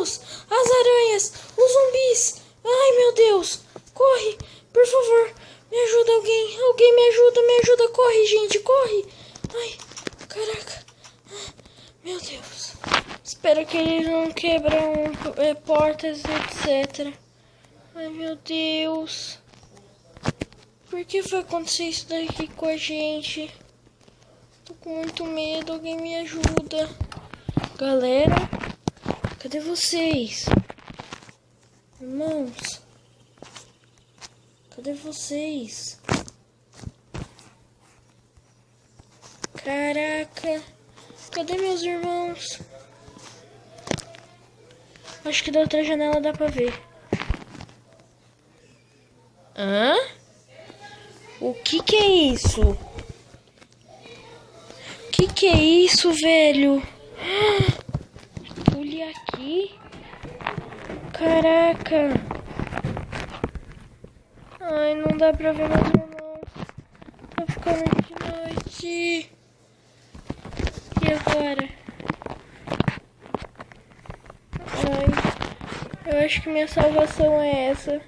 Deus! As aranhas! Os zumbis! Ai, meu Deus! Corre! Por favor! Me ajuda alguém! Alguém me ajuda! Me ajuda! Corre, gente! Corre! Ai, caraca! Meu Deus! Espero que eles não quebram portas, etc. Ai, meu Deus! Por que foi acontecer isso daqui com a gente? Tô com muito medo, alguém me ajuda. Galera, cadê vocês? Irmãos, cadê vocês? Caraca, cadê meus irmãos? Acho que da outra janela dá pra ver. Hã? O que é isso? Que é isso, velho? Olha aqui. Caraca. Ai, não dá pra ver meus irmãos. Tá ficando de noite. E agora? Ai, eu acho que minha salvação é essa.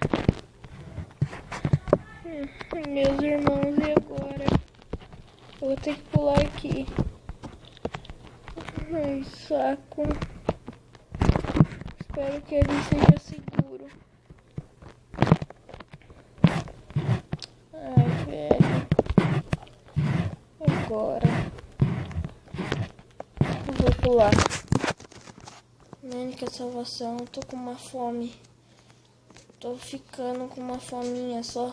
Meus irmãos, e agora? Eu vou ter que pular aqui. Ai, saco. Espero que ali seja seguro. Ai, velho. Agora. Eu vou pular. Minha única salvação. Eu tô com uma fome. Tô ficando com uma fominha só.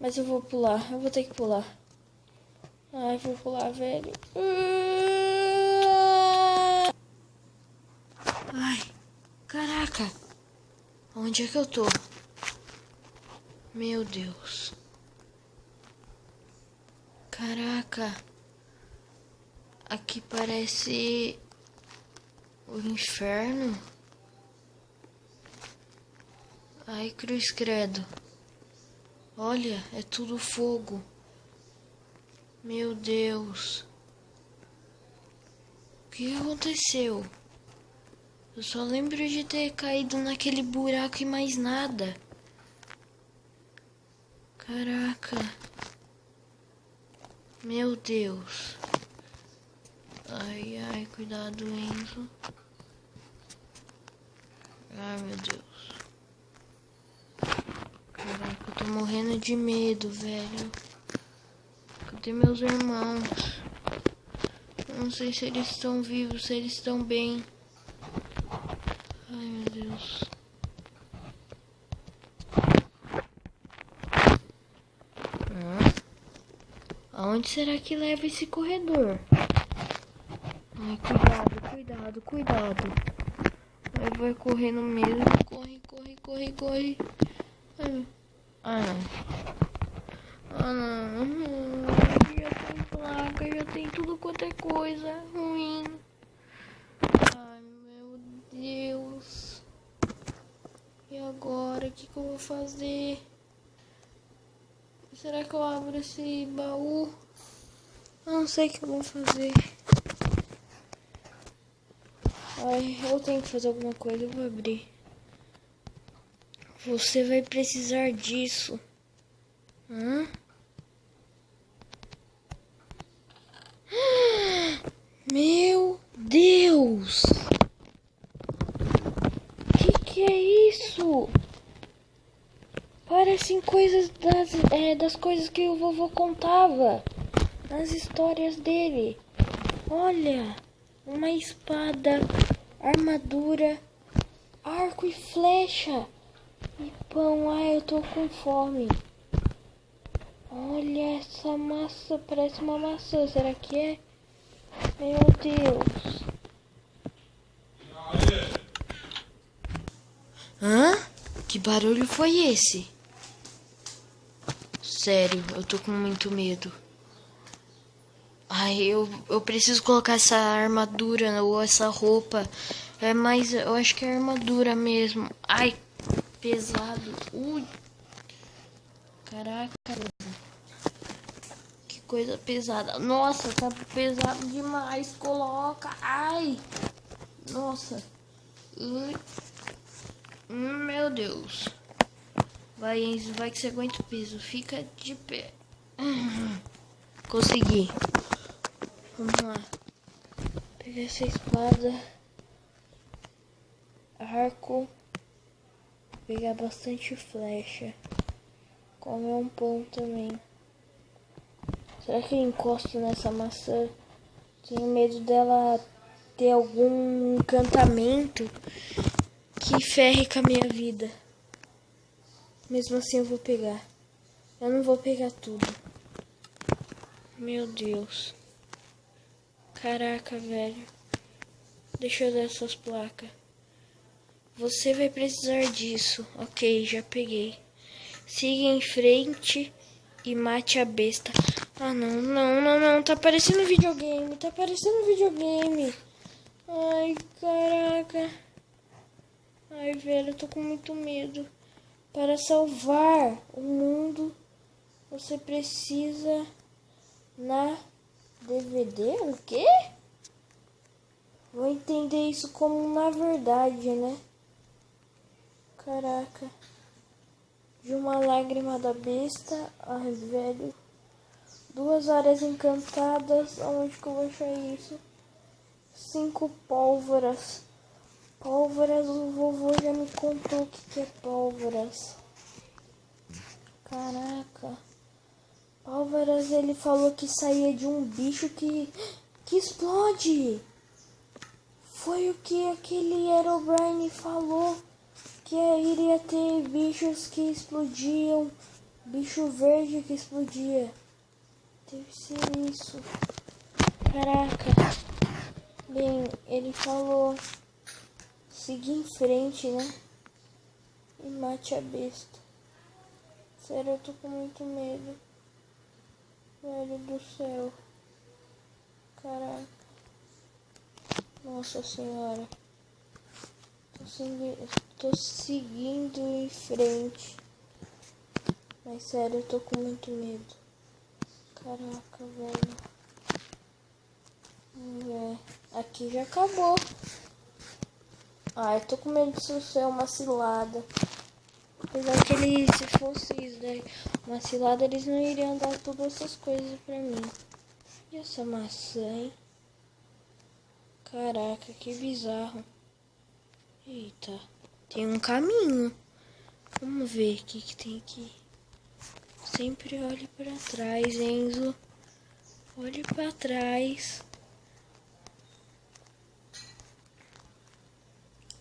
Mas eu vou pular. Eu vou ter que pular. Ai, vou pular, velho. Ai, caraca. Onde é que eu tô? Meu Deus. Caraca. Aqui parece o inferno. Ai, cruz credo. Olha, é tudo fogo. Meu Deus. O que aconteceu? Eu só lembro de ter caído naquele buraco e mais nada. Caraca. Meu Deus. Ai, ai, cuidado, Enzo. Ai, meu Deus. Caraca, eu tô morrendo de medo, velho. Cadê meus irmãos? Eu não sei se eles estão vivos, se eles estão bem. Ai, meu Deus. Aonde será que leva esse corredor? Ai, cuidado, cuidado, cuidado. Ai, vai correndo mesmo. Corre, corre, corre, corre. Ai, ah, não. Ah, não. Já tem placa, já tem tudo quanto é coisa ruim. Ai, meu Deus. E agora? O que eu vou fazer? Será que eu abro esse baú? Eu não sei o que eu vou fazer. Ai, eu tenho que fazer alguma coisa. Eu vou abrir. Você vai precisar disso. Hã? Meu Deus! Que é isso? Parecem coisas das coisas que o vovô contava nas histórias dele. Olha, uma espada, armadura, arco e flecha e pão. Ai, eu tô com fome. Olha essa massa, parece uma maçã. Será que é? Meu Deus. Hã? Que barulho foi esse? Sério, eu tô com muito medo. Ai, eu preciso colocar essa armadura ou essa roupa. É mais, eu acho que é armadura mesmo. Ai, pesado. Ui. Caraca. Que coisa pesada. Nossa, tá pesado demais. Coloca. Ai. Nossa. Meu Deus. Vai, Enzo, vai que você aguenta o peso. Fica de pé. Consegui. Vamos lá. Pegar essa espada. Arco. Pegar bastante flecha. Comer um pão também. Será que eu encosto nessa maçã? Tenho medo dela ter algum encantamento que ferre com a minha vida. Mesmo assim eu vou pegar. Eu não vou pegar tudo. Meu Deus. Caraca, velho. Deixa eu dar essas placas. Você vai precisar disso. Ok, já peguei. Siga em frente e mate a besta. Ah, não. Tá parecendo videogame. Ai, caraca. Ai, velho, eu tô com muito medo. Para salvar o mundo, você precisa na DVD? O quê? Vou entender isso como na verdade, né? Caraca. De uma lágrima da besta. Ai, velho. 2 áreas encantadas. Onde que eu vou achar isso? 5 pólvoras. Pólvoras, o vovô já me contou o que é pólvoras. Caraca. Pólvoras, ele falou que saía de um bicho que explode. Foi o que aquele Herobrine falou. Que iria ter bichos que explodiam. Bicho verde que explodia. Deve ser isso. Caraca. Bem, ele falou... Seguir em frente, né? E mate a besta. Sério, eu tô com muito medo. Velho do céu. Caraca. Nossa senhora. Tô seguindo em frente. Mas sério, eu tô com muito medo. Caraca, velho. Vamos ver. Aqui já acabou. Ah, eu tô com medo disso ser uma cilada. Apesar que se fosse isso daí, uma cilada, eles não iriam dar todas essas coisas pra mim. E essa maçã, hein? Caraca, que bizarro. Eita, tem um caminho. Vamos ver o que tem aqui. Sempre olhe pra trás, Enzo. Olhe pra trás.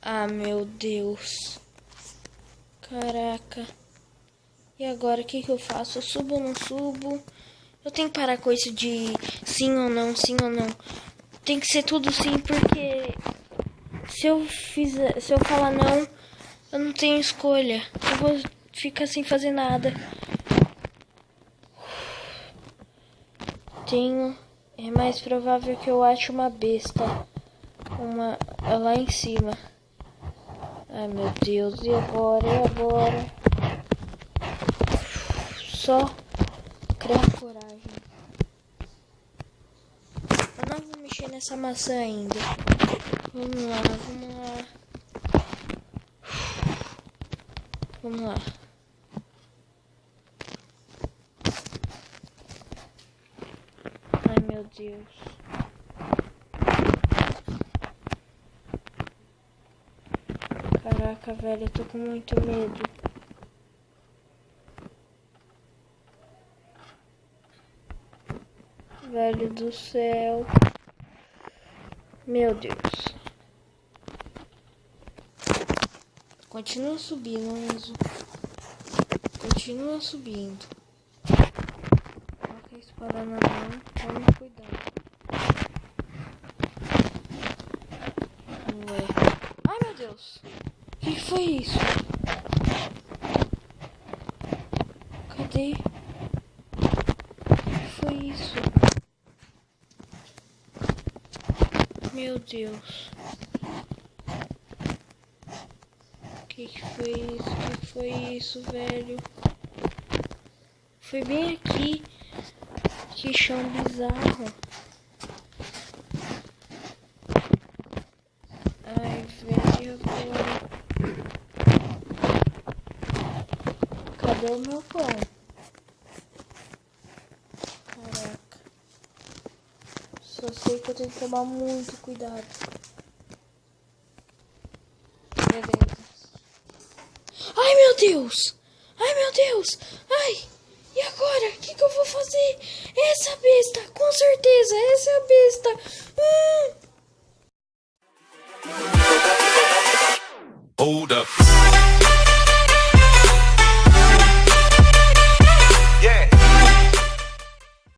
Ah, meu Deus. Caraca. E agora, o que eu faço? Eu subo ou não subo? Eu tenho que parar com isso de sim ou não, sim ou não. Tem que ser tudo sim, porque se eu falar não, eu não tenho escolha. Eu vou ficar sem fazer nada. É mais provável que eu ache uma besta. Lá em cima. Ai, meu Deus, e agora? Só criar coragem. Eu não vou mexer nessa maçã ainda. Vamos lá. Ai, meu Deus. Caraca, velho, eu tô com muito medo. Velho do céu. Meu Deus. Continua subindo, Enzo. Continua subindo. Coloca a espada na mão. Tome cuidado. Ué. Ai, meu Deus. O que foi isso? Cadê? O que foi isso? Meu Deus. O que foi isso? O que foi isso, velho? Foi bem aqui. Que chão bizarro. Ai, velho. E agora? Cadê o meu pão? Caraca. Só sei que eu tenho que tomar muito cuidado. Beleza. Ai, meu Deus! Ai, meu Deus! Ai! E agora? O que eu vou fazer? Essa besta! Com certeza! Essa é a besta! Hold up.